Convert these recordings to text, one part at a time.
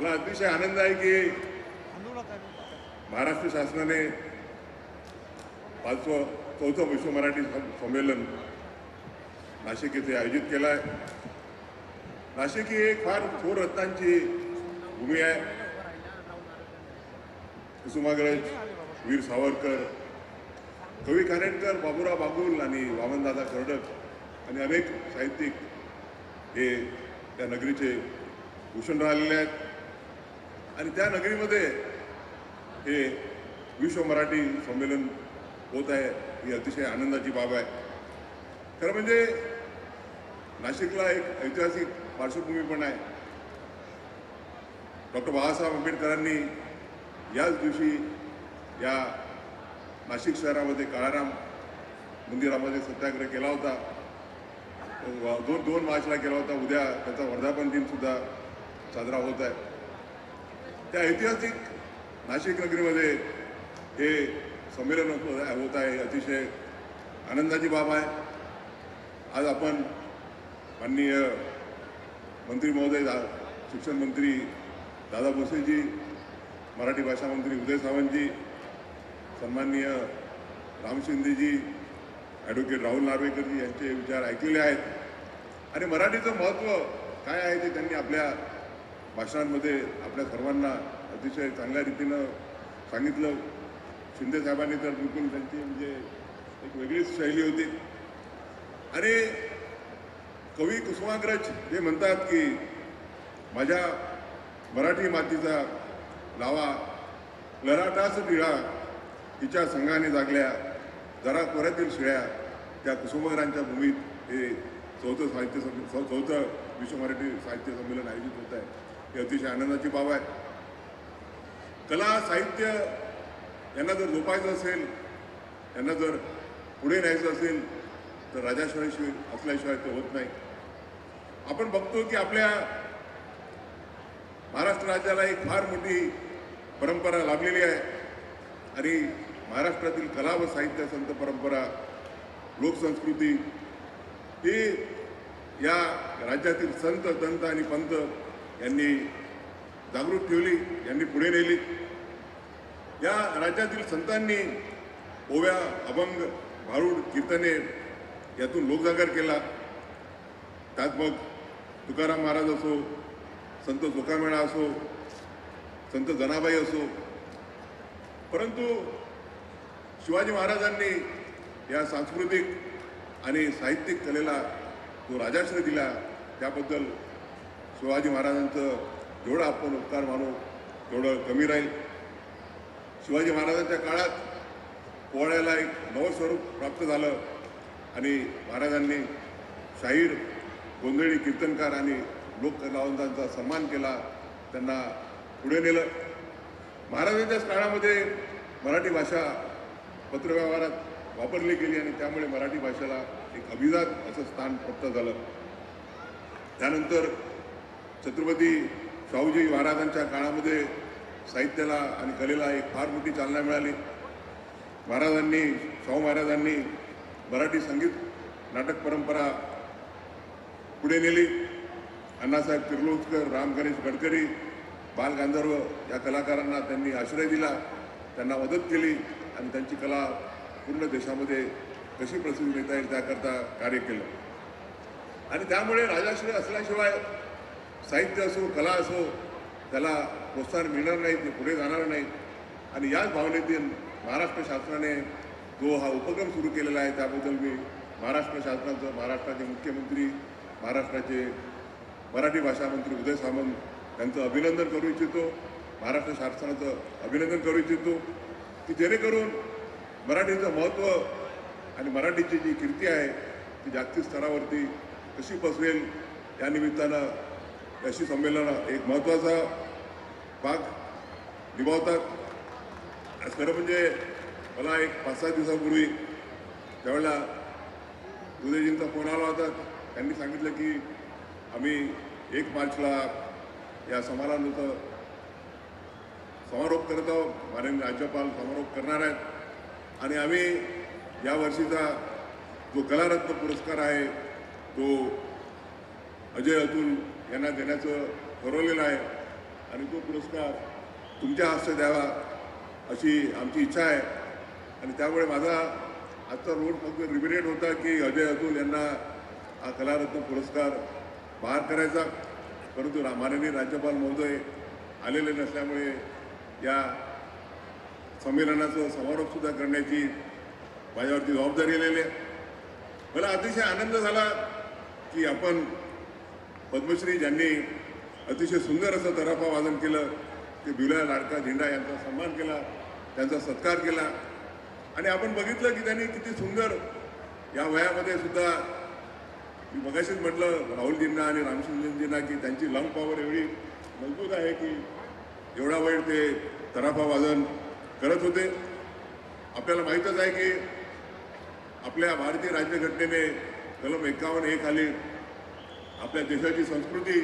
मला अतिशय आनंद आहे की महाराष्ट्र शासनाने 4th विश्व मराठी संमेलन नाशिक येथे आयोजित केलं आहे। नाशिक ही एक फार थोर रत्नांची भूमी आहे। कुसुमाग्रज, वीर सावरकर, कवी कानेटकर, बाबूराव बागुल आणि वामनदादा कर्डक आणि अनेक साहित्यिक हे त्या नगरीचे भूषण राहिलेले आहेत आणि त्या नगरीमध्ये हे विश्व मराठी संमेलन होत आहे ही अतिशय आनंदाची बाब आहे। खरं म्हणजे नाशिकला एक ऐतिहासिक पार्श्वभूमी पण आहे। डॉक्टर बाबासाहेब आंबेडकरांनी याच दिवशी या नाशिक शहरामध्ये काळाराम मंदिरामध्ये सत्याग्रह केला होता। 2 मार्चला केला होता। उद्या त्याचा वर्धापन दिन सुद्धा साजरा होत आहे। त्या ऐतिहासिक नाशिक नगरीमध्ये हे संमेलन होत आहे, अतिशय आनंदाची बाब आहे। आज आपण माननीय मंत्री महोदय शिक्षण मंत्री दादा भुसेजी, मराठी भाषा मंत्री उदय सामंतजी, सन्माननीय राम शिंदेजी, ॲडव्होकेट राहुल नार्वेकरजी यांचे विचार ऐकलेले आहेत आणि मराठीचं महत्त्व काय आहे ते त्यांनी आपल्या भाषणांमध्ये आपल्या सर्वांना अतिशय चांगल्या रीतीनं सांगितलं। शिंदे साहेबांनी तर बिलकुल त्यांची म्हणजे एक वेगळीच शैली होती आणि कवी कुसुमाग्रज हे म्हणतात की माझ्या मराठी मातीचा लावा ललाटास टिळा तिच्या संघाने जागल्या जरा कोऱ्यातील शिळ्या त्या कुसुमाग्रजांच्या भूमीत हे 4th विश्व मराठी साहित्य संमेलन आयोजित होत आहे ही अतिशय आनंदाची बाब आहे। कला साहित्य यांना जर जोपायचं असेल, यांना जर पुढे न्यायचं असेल तर राजाशाही असल्याशिवाय ते होत नाही। आपण बघतो की आपल्या महाराष्ट्र राज्याला एक फार मोठी परंपरा लाभलेली आहे आणि महाराष्ट्रातील कला व साहित्य, संत परंपरा, लोकसंस्कृती ही या राज्यातील संत, दंत आणि पंत यांनी जागृत ठेवली, यांनी पुढे नेली। या राज्यातील संतांनी ओव्या, अभंग, भारूड, कीर्तने यातून लोकजागर केला। त्यात मग तुकाराम महाराज असो, संत जोखामेळा असो, संत जनाबाई असो, परंतु शिवाजी महाराजांनी या सांस्कृतिक आणि साहित्यिक कलेला जो राजाश्रय दिला त्याबद्दल शिवाजी महाराजांचं जेवढं आपण उपकार मानू तेवढं कमी राहील। शिवाजी महाराजांच्या काळात पोवाड्याला एक नवं स्वरूप प्राप्त झालं आणि महाराजांनी शाहीर, गोंधळी, कीर्तनकार आणि लोककलावंतांचा सन्मान केला, त्यांना पुढे नेलं। महाराजांच्याच काळामध्ये मराठी भाषा पत्रव्यवहारात वापरली गेली आणि त्यामुळे मराठी भाषेला एक अभिजात असं स्थान प्राप्त झालं। त्यानंतर छत्रपती शाहूजी महाराजांच्या काळामध्ये साहित्याला आणि कलेला एक फार मोठी चालना मिळाली। शाहू महाराजांनी मराठी संगीत नाटक परंपरा पुढे नेली। अण्णासाहेब किर्लोस्कर, राम गणेश गडकरी, बाल गांधर्व या कलाकारांना त्यांनी आश्रय दिला, त्यांना मदत केली आणि त्यांची कला पूर्ण देशामध्ये कशी प्रसिद्ध देता येईल त्याकरता कार्य केलं आणि त्यामुळे राजाश्रय असल्याशिवाय साहित्य असो, कला असो, त्याला प्रोत्साहन मिळणार नाही, ते पुढे जाणार नाही आणि याच भावनेतून महाराष्ट्र शासनाने जो हा उपक्रम सुरू केलेला आहे त्याबद्दल मी महाराष्ट्र शासनाचं, महाराष्ट्राचे मुख्यमंत्री, महाराष्ट्राचे मराठी भाषा मंत्री उदय सामंत यांचं अभिनंदन करू इच्छितो, महाराष्ट्र शासनाचं अभिनंदन करू इच्छितो की जेणेकरून मराठीचं महत्त्व आणि मराठीची जी कीर्ती आहे ती जागतिक स्तरावरती कशी पसरेल या निमित्तानं अशी संमेलनं एक महत्त्वाचा भाग निभावतात। आज खरं म्हणजे मला एक 5-6 दिवसापूर्वी त्यावेळेला उदयजींचा फोन आला होता, त्यांनी सांगितलं की आम्ही 1 मार्चला या समारंभाचा समारोप करत आहोत, माननीय राज्यपाल समारोप करणार आहेत आणि आम्ही यावर्षीचा जो कलारत्न पुरस्कार आहे तो अजय अतुल यांना देण्याचं ठरवलेलं आहे आणि तो पुरस्कार तुमच्या हस्ते द्यावा अशी आमची इच्छा आहे. आणि त्यामुळे माझा आजचा रोड फक्त रिग्रेट होता की अजय अतुल यांना हा कलारत्न पुरस्कार बहाल करायचा, परंतु माननीय राज्यपाल महोदय आलेले नसल्यामुळे या संमेलनाचं समारोपसुद्धा करण्याची माझ्यावरती जबाबदारी आलेली आहे. मला अतिशय आनंद झाला की आपण पद्मश्री ज्यांनी अतिशय सुंदर असं तराफा वादन केलं ते भिवल्या लाडका झेंडा यांचा सन्मान केला, त्यांचा सत्कार केला. आणि आपण बघितलं की त्यांनी किती सुंदर या वयामध्ये सुद्धा, मी मगाशीच म्हटलं राहुलजींना आणि रामचंद्रजींना की त्यांची लंग पॉवर एवढी मजबूत आहे की एवढा वेळ ते तराफा वादन करत होते. आपल्याला माहीतच आहे की आपल्या भारतीय राज्यघटनेने कलम 51A खाली आपल्या देशाची संस्कृती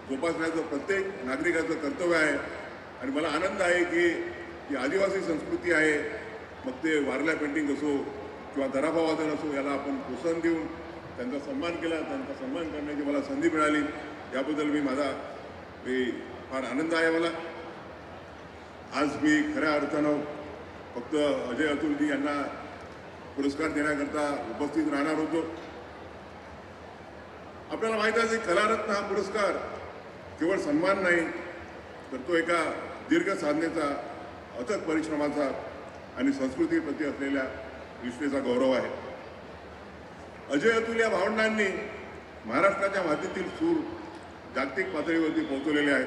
जोपासण्याचं प्रत्येक नागरिकाचं कर्तव्य आहे. आणि मला आनंद आहे की ही आदिवासी संस्कृती आहे, मग ते वारल्या पेंटिंग असो किंवा तराफा वादन असो, याला आपण प्रोत्साहन देऊन त्यांचा सन्मान केला, त्यांचा सन्मान करण्याची मला संधी मिळाली, याबद्दल मी फार आनंद आहे मला. आज मी खऱ्या अर्थानं फक्त अजय अतुलजी यांना पुरस्कार देण्याकरता उपस्थित राहणार होतो. आपल्याला माहीत आहे की कलारत्न हा पुरस्कार केवळ सन्मान नाही, तर तो एका दीर्घ साधनेचा, अथक परिश्रमाचा आणि संस्कृतीप्रती असलेल्या निष्ठेचा गौरव आहे. अजय अतुल या भावंडांनी महाराष्ट्राच्या मातीतील सूर जागतिक पातळीवरती पोहोचवलेले आहेत.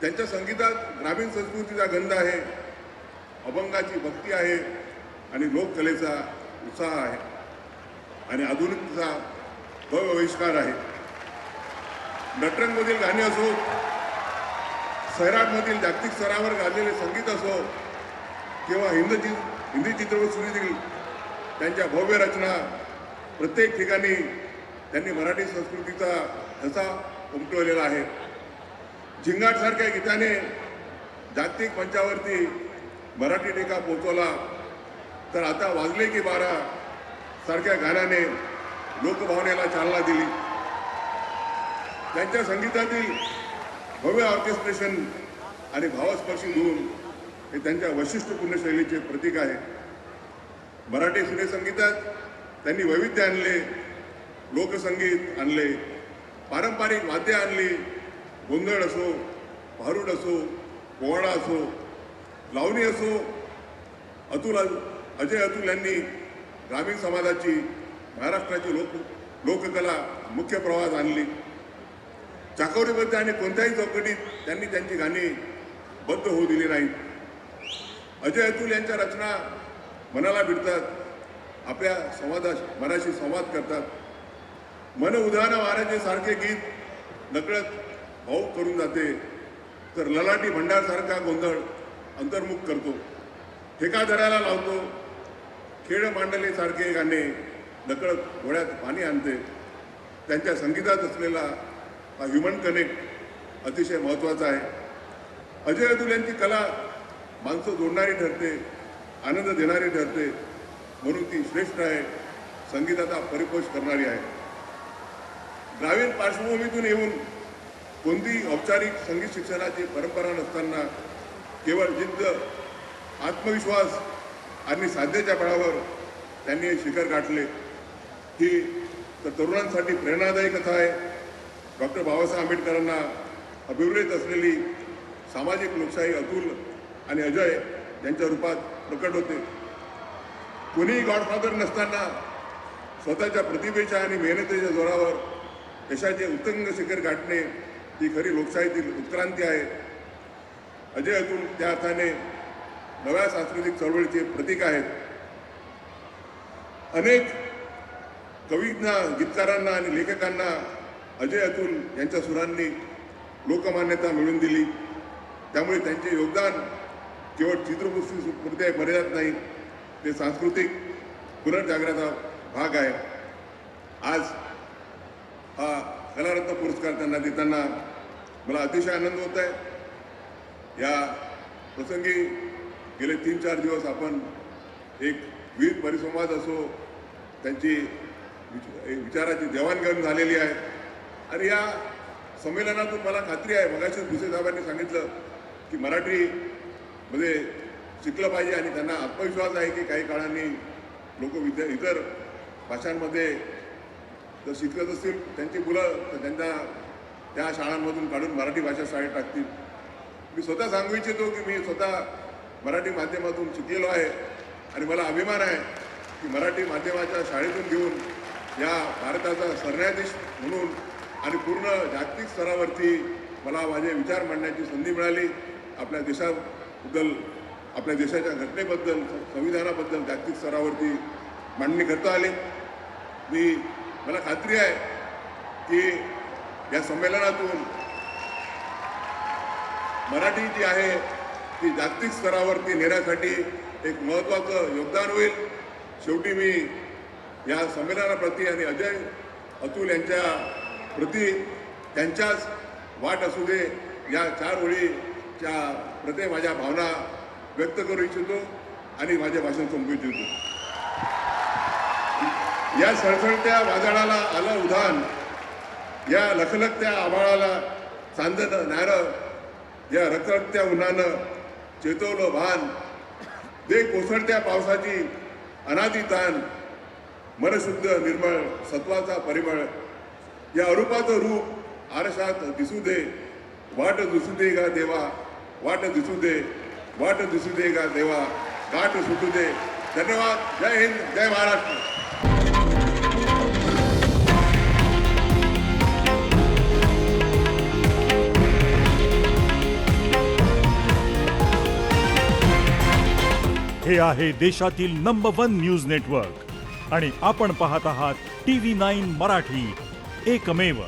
त्यांच्या संगीतात ग्रामीण संस्कृतीचा गंध आहे, अभंगाची भक्ती आहे आणि लोककलेचा उत्साह आहे आणि आधुनिकतेचा भव्य आविष्कार आहे. नटरंगमधील गाणी असो, सैराटमधील जागतिक स्तरावर गाजलेले संगीत असो किंवा हिंदी चित्रपटसृष्टीतील त्यांच्या भव्य रचना, प्रत्येक ठिकाणी त्यांनी मराठी संस्कृतीचा ठसा उमटवलेला आहे. झिंगाटसारख्या गीताने जागतिक मंचावरती मराठी टेका पोचवला, तर आता वाजले की 12 सारख्या गाण्याने लोकभावनेला चालना दिली. त्यांच्या संगीतातील भव्य ऑर्केस्ट्रेशन आणि भावस्पर्शी धून हे त्यांच्या वैशिष्ट्यपूर्ण शैलीचे प्रतीक आहे. मराठी सिनेसंगीतात त्यांनी वैविध्य आणले, लोकसंगीत आणले, पारंपरिक वाद्य आणली, गोंधळ असो, भारुड असो, पोवाडा असो, लावणी असो. अजय अतुल यांनी ग्रामीण समाजाची, महाराष्ट्राची लोककला मुख्य प्रवाहात आणली. चाकोरीबद्ध आणि कोणत्याही चौकटीत त्यांनी त्यांची गाणी बद्ध होऊ दिली नाहीत. अजय अतुल यांच्या रचना मनाला भिडतात, आपल्या मनाशी संवाद करतात. मन उधाण महाराजे सारखे गीत नकळत भावूक करून जाते, तर ललाटी भंडारसारखा गोंधळ अंतर्मुख करतो, ठेका धरायला लावतो. खेळ मांडलेसारखे गाणे नकळत डोळ्यात पाणी आणते. त्यांच्या संगीतात असलेला हा ह्युमन कनेक्ट अतिशय महत्त्वाचा आहे. अजय अतुल यांची कला माणसं जोडणारी ठरते, आनंद देणारी ठरते, म्हणून ती श्रेष्ठ आहे, संगीताचा परिपोष करणारी आहे. ग्रामीण पार्श्वभूमीतून येऊन कोणतीही औपचारिक संगीत शिक्षणाची परंपरा नसताना केवळ जिद्द, आत्मविश्वास आणि साध्यतेच्या बळावर त्यांनी हे शिखर गाठले. ही तर तरुणांसाठी प्रेरणादायी कथा आहे. डॉक्टर बाबासाहेब आंबेडकरांना अभिप्रेत असलेली सामाजिक लोकशाही अतुल आणि अजय यांच्या रूपात प्रकट होते. कोणीही गॉडफादर नसताना स्वतःच्या प्रतिभेच्या आणि मेहनतीच्या जोरावर यशाचे उत्तुंग शिखर गाठणे ही खरी लोकशाहीतील उत्क्रांती आहे. अजय अतुल त्या अर्थाने नव्या सांस्कृतिक चळवळीचे प्रतीक आहेत. अनेक कवींना, गीतकारांना आणि लेखकांना अजय अतुल यांच्या सुरांनी लोकमान्यता मिळवून दिली. त्यामुळे त्यांचे योगदान केवळ चित्रपुस्ती मर्यादित नाही, ते सांस्कृतिक पुनर्जागराचा भाग आहे. आज हा कलारत्न पुरस्कार त्यांना देताना मला अतिशय आनंद होत आहे. या प्रसंगी गेले 3-4 दिवस आपण एक विविध परिसंवाद असो, त्यांची विचाराची देवाणघेवाण झालेली आहे आणि या संमेलनातून मला खात्री आहे, मगाशी भुसे साहेबांनी सांगितलं की मराठीमध्ये शिकलं पाहिजे आणि त्यांना आत्मविश्वास आहे की काही काळांनी लोक इतर भाषांमध्ये जर शिकत असतील त्यांची मुलं तर त्यांना त्या शाळांमधून काढून मराठी भाषा शाळेत टाकतील. मी स्वतः सांगू इच्छितो की मी स्वतः मराठी माध्यमातून शिकलेलो आहे आणि मला अभिमान आहे की मराठी माध्यमाच्या शाळेतून घेऊन या भारताचा सरन्यायाधीश म्हणून आणि पूर्ण जागतिक स्तरावरती मला माझे विचार मांडण्याची संधी मिळाली. आपल्या देशाबद्दल, आपल्या देशाच्या घटनेबद्दल, संविधानाबद्दल जागतिक स्तरावरती मांडणी करता आली. मला खात्री आहे की या संमेलनातून मराठी जी आहे ती जागतिक स्तरावरती नेण्यासाठी एक महत्त्वाचं योगदान होईल. शेवटी मी या संमेलनाप्रती आणि अजय अतुल यांच्या प्रती त्यांच्याच वाट असू दे या 4 ओळीच्या प्रति माझ्या भावना व्यक्त करू इच्छितो आणि माझे भाषण संपवू इच्छितो. या सळसळत्या वादळाला आलं उधाण, या लखलखत्या आभाळाला चांदणं न्यारं, या रखरखत्या उन्हानं चेतवलं भान, दे कोसळत्या पावसाची अनादी ताण, मनशुद्ध निर्मळ सत्वाचा परिमळ, या अरूपाचं रूप आरशात दिसू दे, वाट दिसू दे गा देवा, वाट दिसू दे, वाट दिसू दे गा देवा, गाठ सुटू दे. धन्यवाद. जय हिंद, जय महाराष्ट्र. हे आहे देशातील नंबर 1 न्यूज नेटवर्क आणि आपण पाहत आहात TV9 मराठी, एकमेव.